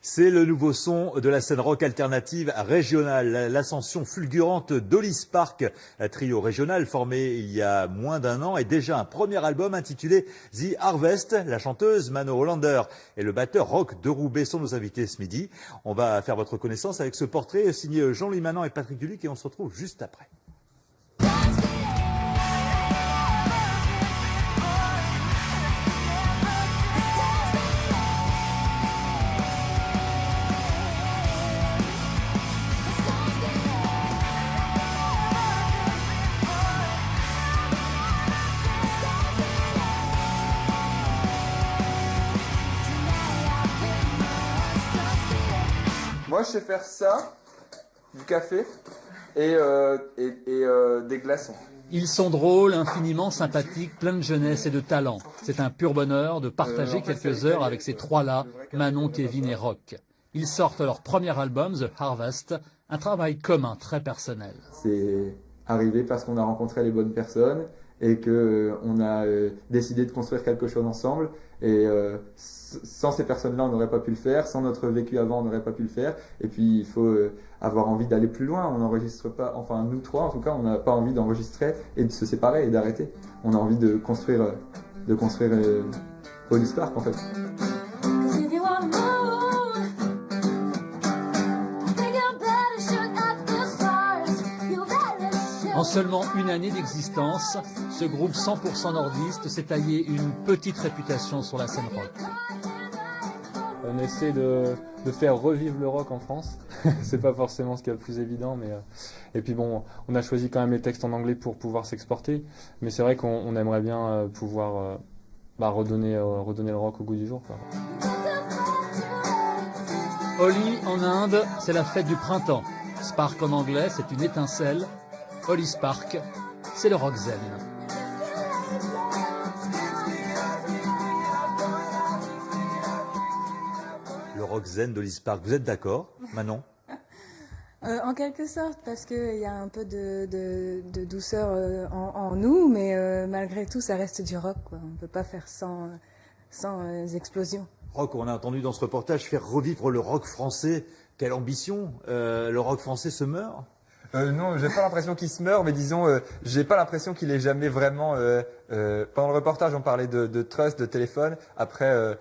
C'est le nouveau son de la scène rock alternative régionale, l'ascension fulgurante d'Hollis Park, un trio régional formé il y a moins d'un an et déjà un premier album intitulé The Harvest. La chanteuse Mano Hollander et le batteur Roch de Roubaix sont nos invités ce midi. On va faire votre connaissance avec ce portrait signé Jean-Louis Manant et Patrick Duluc et on se retrouve juste après. Moi, je sais faire ça, du café et des glaçons. Ils sont drôles, infiniment sympathiques, pleins de jeunesse et de talent. C'est un pur bonheur de partager quelques heures avec ces trois-là, Manon, Kevin et Roch. Ils sortent leur premier album, The Harvest, un travail commun, très personnel. C'est arrivé parce qu'on a rencontré les bonnes personnes et qu'on a décidé de construire quelque chose ensemble. Et sans ces personnes-là, on n'aurait pas pu le faire. Sans notre vécu avant, on n'aurait pas pu le faire. Et puis, il faut avoir envie d'aller plus loin. On n'enregistre pas, enfin nous trois en tout cas, on n'a pas envie d'enregistrer et de se séparer et d'arrêter. On a envie de construire Hollis Park en fait. En seulement une année d'existence, ce groupe 100% nordiste s'est taillé une petite réputation sur la scène rock. On essaie de faire revivre le rock en France. C'est pas forcément ce qui est le plus évident, mais et puis bon, on a choisi quand même les textes en anglais pour pouvoir s'exporter. Mais c'est vrai qu'on aimerait bien pouvoir redonner le rock au goût du jour, quoi. Holi en Inde, c'est la fête du printemps. Spark en anglais, c'est une étincelle. Hollis Park, c'est le rock zen. Le rock zen d'Hollis Park, vous êtes d'accord, Manon? En quelque sorte, parce qu'il y a un peu de douceur en nous, mais malgré tout, ça reste du rock, quoi. On ne peut pas faire sans explosion. Rock, on a entendu dans ce reportage faire revivre le rock français. Quelle ambition! Le rock français se meurt? Non, j'ai pas l'impression qu'il se meurt, mais disons, j'ai pas l'impression qu'il ait jamais vraiment. Pendant le reportage, on parlait de trust, de téléphone. Après,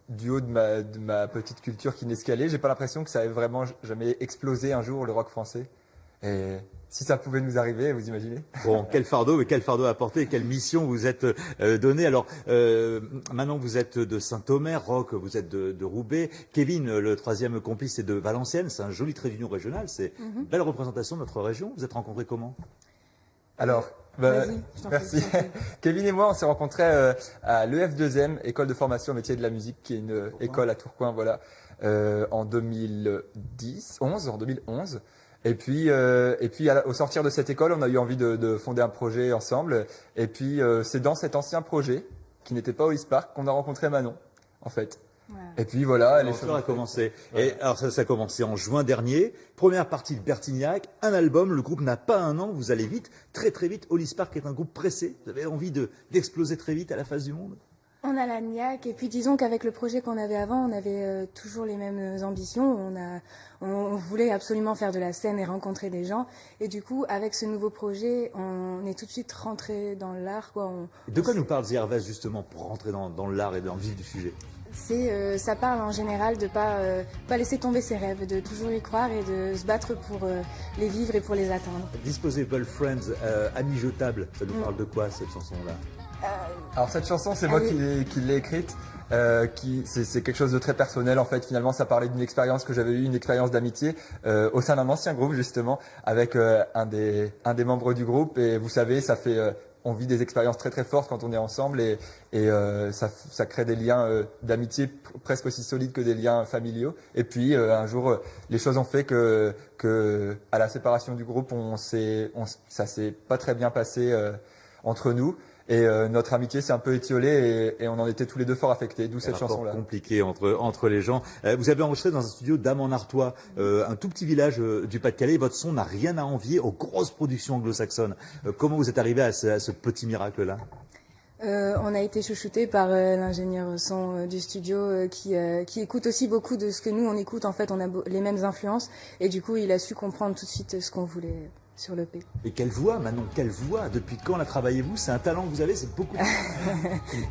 du haut de ma petite culture qui n'escalait, j'ai pas l'impression que ça ait vraiment jamais explosé un jour le rock français. Et si ça pouvait nous arriver, vous imaginez? Bon, quel fardeau à porter, quelle mission vous êtes donné. Alors, maintenant vous êtes de Saint-Omer, Roch, vous êtes de Roubaix. Kevin, le troisième complice, c'est de Valenciennes. C'est un joli trait d'union régional. C'est une belle représentation de notre région. Vous êtes rencontrés comment? Alors, merci. Kevin et moi, on s'est rencontrés à l'EF2M, école de formation au métier de la musique, qui est une école à Tourcoing, voilà, en 2011. Et puis, au sortir de cette école, on a eu envie de fonder un projet ensemble. Et puis, c'est dans cet ancien projet, qui n'était pas Hollis Park, qu'on a rencontré Manon, en fait. Voilà. Et puis voilà, les choses ont commencé. Et alors ça a commencé en juin dernier. Première partie de Bertignac, un album. Le groupe n'a pas un an. Vous allez vite, très très vite. Hollis Park est un groupe pressé. Vous avez envie d'exploser très vite à la face du monde. On a la niaque, et puis disons qu'avec le projet qu'on avait avant, on avait toujours les mêmes ambitions. On voulait absolument faire de la scène et rencontrer des gens. Et du coup, avec ce nouveau projet, on est tout de suite rentré dans l'art, quoi. De quoi nous parle The Harvest, justement, pour rentrer dans l'art et dans le vif du sujet? Ça parle en général de pas laisser tomber ses rêves, de toujours y croire et de se battre pour les vivre et pour les atteindre. Disposable Friends, amis jetables, ça nous parle de quoi cette chanson-là? Alors cette chanson, c'est moi qui l'ai écrite. C'est quelque chose de très personnel en fait. Finalement, ça parlait d'une expérience que j'avais eue, une expérience d'amitié au sein d'un ancien groupe justement, avec un des membres du groupe. Et vous savez, ça fait on vit des expériences très très fortes quand on est ensemble et ça crée des liens d'amitié presque aussi solides que des liens familiaux. Et puis un jour, les choses ont fait que à la séparation du groupe, ça s'est pas très bien passé entre nous. Et notre amitié s'est un peu étiolée et on en était tous les deux fort affectés, d'où cette chanson-là. Compliqué entre les gens. Vous avez enregistré dans un studio d'Amont en Artois, un tout petit village du Pas-de-Calais. Votre son n'a rien à envier aux grosses productions anglo-saxonnes. Comment vous êtes arrivé à ce petit miracle-là? On a été chouchouté par l'ingénieur son du studio qui écoute aussi beaucoup de ce que nous on écoute. En fait, on a les mêmes influences et du coup, il a su comprendre tout de suite ce qu'on voulait sur l'EP. Et quelle voix, Manon, quelle voix! Depuis quand la travaillez-vous? C'est un talent que vous avez, c'est beaucoup.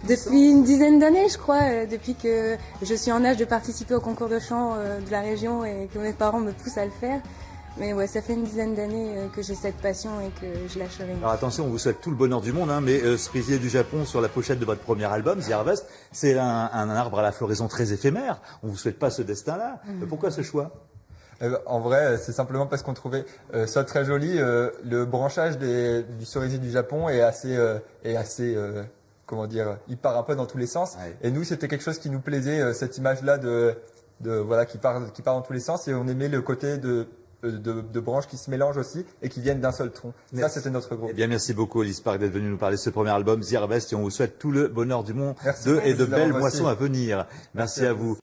Depuis une dizaine d'années, je crois, depuis que je suis en âge de participer au concours de chant de la région et que mes parents me poussent à le faire. Mais ouais, ça fait une dizaine d'années que j'ai cette passion et que je lâche rien. Alors attention, on vous souhaite tout le bonheur du monde, hein, mais cerisier du Japon sur la pochette de votre premier album, The Harvest, c'est un arbre à la floraison très éphémère. On vous souhaite pas ce destin-là. Pourquoi ce choix? En vrai, c'est simplement parce qu'on trouvait ça très joli. Le branchage du cerisier du Japon est assez comment dire, il part un peu dans tous les sens. Ouais. Et nous, c'était quelque chose qui nous plaisait, cette image-là voilà, qui part dans tous les sens. Et on aimait le côté de branches qui se mélangent aussi et qui viennent d'un seul tronc. Merci. Ça, c'était notre groupe. Eh bien, merci beaucoup, Ulysse Park, d'être venu nous parler de ce premier album, The Harvest, et on vous souhaite tout le bonheur du monde Merci. et de Merci belles d'avoir moissons reçu. à venir. Merci à vous.